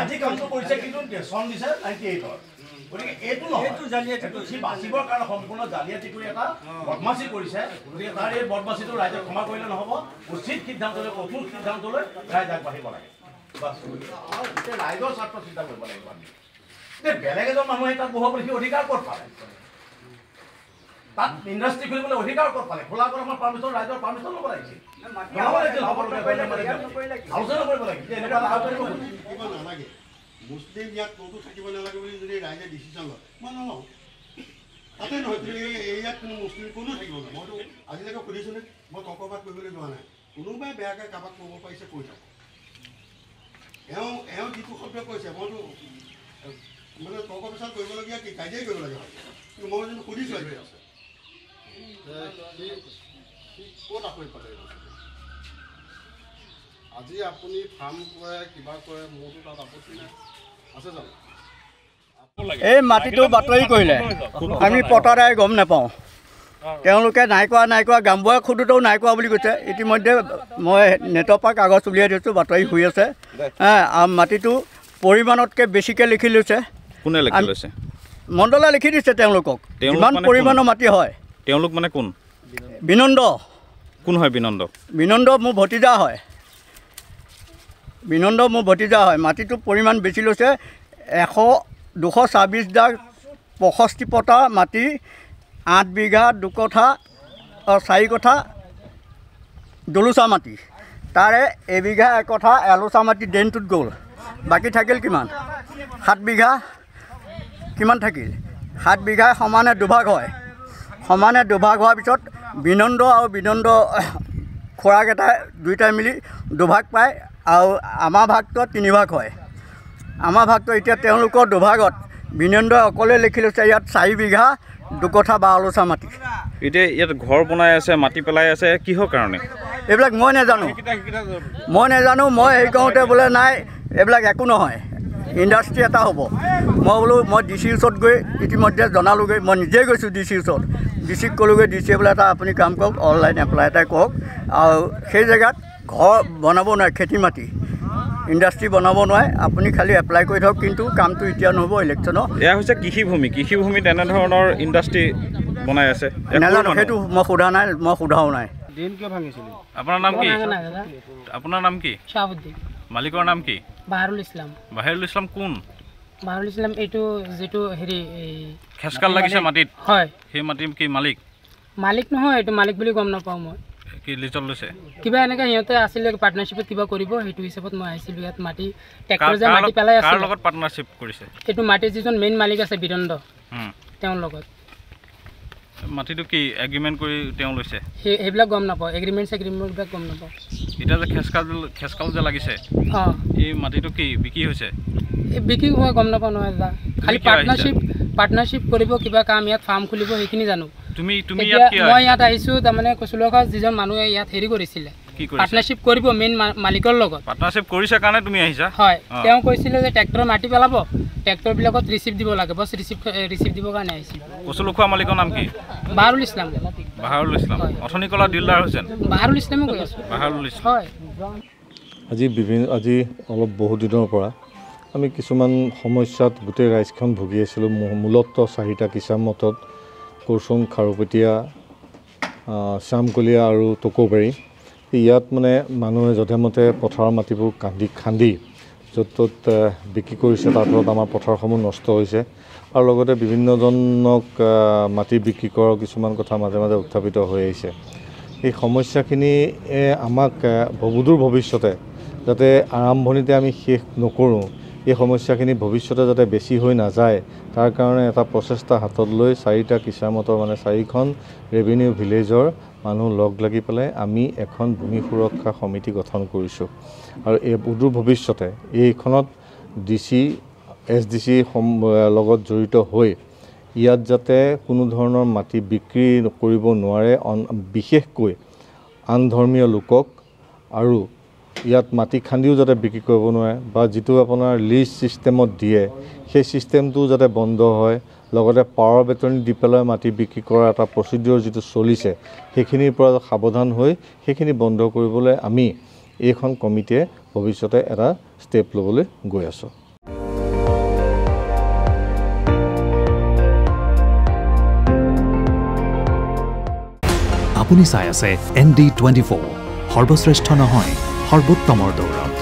আজি কামটো কৰিছে কিন্তু চন দিছে 98 গতিকে এইটো নহয় সি বাচিবৰ কাৰণে সম্পূৰ্ণ জালিয়াতি কৰি এটা বদমাচি কৰিছে গতিকে তাৰ এই বদমাচিটো ৰাইজে ক্ষমা কৰিলে নহ'ব উচিত সিদ্ধান্তলৈ কঠোৰ সিদ্ধান্তলৈ ৰাইজ আগবাঢ়িব লাগে বাছ এতিয়া ৰাইজৰ স্বাৰ্থ চিন্তা কৰিব লাগিব আমি এতিয়া বেলেগ এজন মানুহে তাত বহাবলৈ সি অধিকাৰ ক'ত পালে তাত ইণ্ডাষ্ট্ৰী খুলিবলৈ অধিকাৰ ক'ত পালে খোলা কৰা আমাৰ পাৰ্মিশ্যন ৰাইজৰ পাৰ্মিশ্যন ল'ব লাগিছিল আলোচনা কৰিব লাগিছিল এনেকুৱা নালাগে মুছলিম ইয়াত ক'তো থাকিব নালাগে বুলি যদি ৰাইজে ডিচিশ্যন লয় মই নলওঁ তাতে নহয় তুমি ইয়াত কোনো মুছলিম কোনো থাকিব নহয় মইতো আজিলৈকে সুধিছোঁনে মই তৰ্কবাদ কৰিবলৈ যোৱা নাই কোনোবাই বেয়াকৈ কাৰোবাক ক'ব পাৰিছে কৈ থাকক এওঁ যিটো শব্দ কৈছে মইতো মানে তৰ্ক পেচাল কৰিবলগীয়া কি কাজিয়াই কৰিব লাগে কিন্তু মই যোনটো সুধিছোঁ আজি আছে ক'ত আপুনি পালে আজি আপুনি ফাৰ্ম কৰে কিবা কৰে মোৰতো তাত আপত্তি নাই আছে জানো এই মাটিটো বাতৰি কৰিলে আমি পতাদাই গম নাপাওঁ তেওঁলোকে নাই কোৱা গাঁওবুঢ়াক সোধোতেও নাই কোৱা বুলি কৈছে ইতিমধ্যে মই নেটৰ পৰা কাগজ উলিয়াই দিছোঁ বাতৰি হৈ আছে মাটিটো পৰিমাণতকৈ বেছিকৈ লিখি লৈছে কোনে লিখি লৈছে মণ্ডলে লিখি দিছে তেওঁলোকক ইমান পৰিমাণৰ মাটি হয় তেওঁলোক মানে কোন বিনন্দ কোন হয় বিনন্দ মোৰ ভতিজা হয় মাটিটোৰ পৰিমাণ বেছি লৈছে 226 দাগ 65 পটা মাটি 8 বিঘা 2 কঠা 4 কঠা দলোচা মাটি তাৰে এবিঘা 1 কঠা এলোচা মাটি ড্ৰেইনটোত গ'ল বাকী থাকিল কিমান 7 বিঘা কিমান থাকিল 7 বিঘা সমানে দুভাগ হয় হোৱাৰ পিছত বিনন্দ আৰু বিনন্দ খোৰাকেইটাই দুইটাই মিলি দুভাগ পায় আৰু আমাৰ ভাগটো 3 ভাগ হয় আমাৰ ভাগটো এতিয়া তেওঁলোকৰ দুভাগত বিনন্দই অকলে লিখি লৈছে ইয়াত 4 বিঘা 2 কঠা 12 লোচা মাটি এতিয়া ইয়াত ঘৰ বনাই আছে মাটি পেলাই আছে কিহৰ কাৰণে এইবিলাক মই নাজানো মই হেৰি কৰোঁতে বোলে নাই এইবিলাক একো নহয় ইণ্ডাষ্ট্ৰী এটা হ'ব মই বোলো মই ডি চিৰ ওচৰত গৈ ইতিমধ্যে জনালোগৈ মই নিজে গৈছোঁ ডি চিৰ ওচৰত ডি চিক ক'লোগৈ ডি চিয়ে বোলে এটা আপুনি কাম কৰক অনলাইন এপ্লাই এটা কৰক আৰু সেই জেগাত ঘৰ বনাব নোৱাৰে খেতি মাটি ইণ্ডাষ্ট্ৰী বনাব নোৱাৰে আপুনি খালি এপ্লাই কৰি থওক কিন্তু কামটো এতিয়া নহ'ব ইলেকশ্যনৰ এয়া হৈছে কৃষিভূমি তেনেধৰণৰ ইণ্ডাষ্ট্ৰী বনাই আছে নাজানো সেইটো মই সোধাও নাই আপোনাৰ নাম কি মালিকৰ নাম কি বাহাৰুল ইছলাম কোন বাহাৰুল ইছলাম এইটো যেটো হেৰি খেসকাল লাগিছে মাটিত হয় সেই মাটিৰ কি মালিক নহয় এইটো মালিক বুলি গম নাপাওঁ মই কি লিজত লৈছে কিবা এনেকা সিহঁতে আছিলে পাৰ্টনাৰশ্বিপত কিবা কৰিব সেইটো হিচাপত মই আহিছিলোঁ ইয়াত মাটি ট্ৰেক্টৰ যে মাটি পেলাই আছে কাৰ লগত পাৰ্টনাৰশ্বিপ কৰিছে এইটো মাটিৰ যিজন মেইন মালিক আছে বিৰন্দ তেওঁৰ লগত মাটিটো কি এগ্ৰিমেণ্ট কৰি তেওঁ লৈছে সেইবিলাক গম নাপাওঁ এগ্ৰিমেণ্টবিলাক গম নাপাওঁ এতিয়া যে খেসকাল যে লাগিছে এই মাটিটো কি বিক্ৰী হৈছে বিক্ৰী হোৱা গম নাপাওঁ নহয় দাদা খালি পাৰ্টনাৰশ্বিপ কৰিব কিবা কাম ইয়াত ফাৰ্ম খুলিব সেইখিনি জানো মই ইয়াত আহিছোঁ তাৰমানে কচুলখা যিজন মানুহে ইয়াত হেৰি কৰিছিলে পাৰ্টনাৰশ্বিপ কৰিব মেইন মালিকৰ লগত পাৰ্টনাৰশ্বিপ কৰিছে কাৰণে তুমি আহিছা হয় তেওঁ কৈছিলে যে ট্ৰেক্টৰ মাটি পেলাব ট্ৰেক্টৰবিলাকত ৰিচিপ্ট দিব লাগে বছ ৰিচিপ্ট দিবৰ কাৰণে আহিছিল কচুলখোৱা মালিকৰ নাম কি বাহাৰুল ইছলাম অথনি কলা ডিলাৰ হৈছে বাহাৰুল ইছলামে কৈ আছোঁ হয় আজি অলপ বহু দিনৰ পৰা আমি কিছুমান সমস্যাত গোটেই ৰাইজখন ভুগি আছিলোঁ মূলতঃ চাৰিটা কিচামতত কুৰচুং খাৰুপেটীয়া শ্যামকলীয়া আৰু টকৌবাৰী ইয়াত মানে মানুহে যধে মতে পথাৰৰ মাটিবোৰ খান্দি য'ত ত'ত বিক্ৰী কৰিছে তাৰ ফলত আমাৰ পথাৰসমূহ নষ্ট হৈছে আৰু লগতে বিভিন্নজনক মাটি বিক্ৰী কৰাৰ কিছুমান কথা মাজে মাজে উত্থাপিত হৈ আহিছে এই সমস্যাখিনিয়ে আমাক সুদূৰ ভৱিষ্যতে যাতে আৰম্ভণিতে আমি শেষ নকৰোঁ এই সমস্যাখিনি ভৱিষ্যতে যাতে বেছি হৈ নাযায় তাৰ কাৰণে এটা প্ৰচেষ্টা হাতত লৈ 4টা কিচামতৰ মানে 4খন ৰেভিনিউ ভিলেজৰ মানুহ লগ লাগি পেলাই আমি এখন ভূমি সুৰক্ষা সমিতি গঠন কৰিছোঁ আৰু এই সুদূৰ ভৱিষ্যতে এইখনত ডিচি এছডিচি লগত জড়িত হৈ ইয়াত যাতে কোনো ধৰণৰ মাটি বিক্ৰী কৰিব নোৱাৰে বিশেষকৈ আন ধৰ্মীয় লোকক আৰু ইয়াত মাটি খান্দিও যাতে বিক্ৰী কৰিব নোৱাৰে বা যিটো আপোনাৰ লিজ চিষ্টেমত দিয়ে সেই চিষ্টেমটো যাতে বন্ধ হয় লগতে পাৱাৰ বেতনি দি পেলাই মাটি বিক্ৰী কৰা এটা প্ৰচিডিউৰ যিটো চলিছে সেইখিনিৰ পৰা সাৱধান হৈ সেইখিনি বন্ধ কৰিবলৈ আমি এইখন কমিটিয়ে ভৱিষ্যতে এটা ষ্টেপ ল'বলৈ গৈ আছোঁ। আপুনি চাই আছে ND24 সৰ্বশ্ৰেষ্ঠ নহয় সৰ্বোত্তমৰ দৌৰত।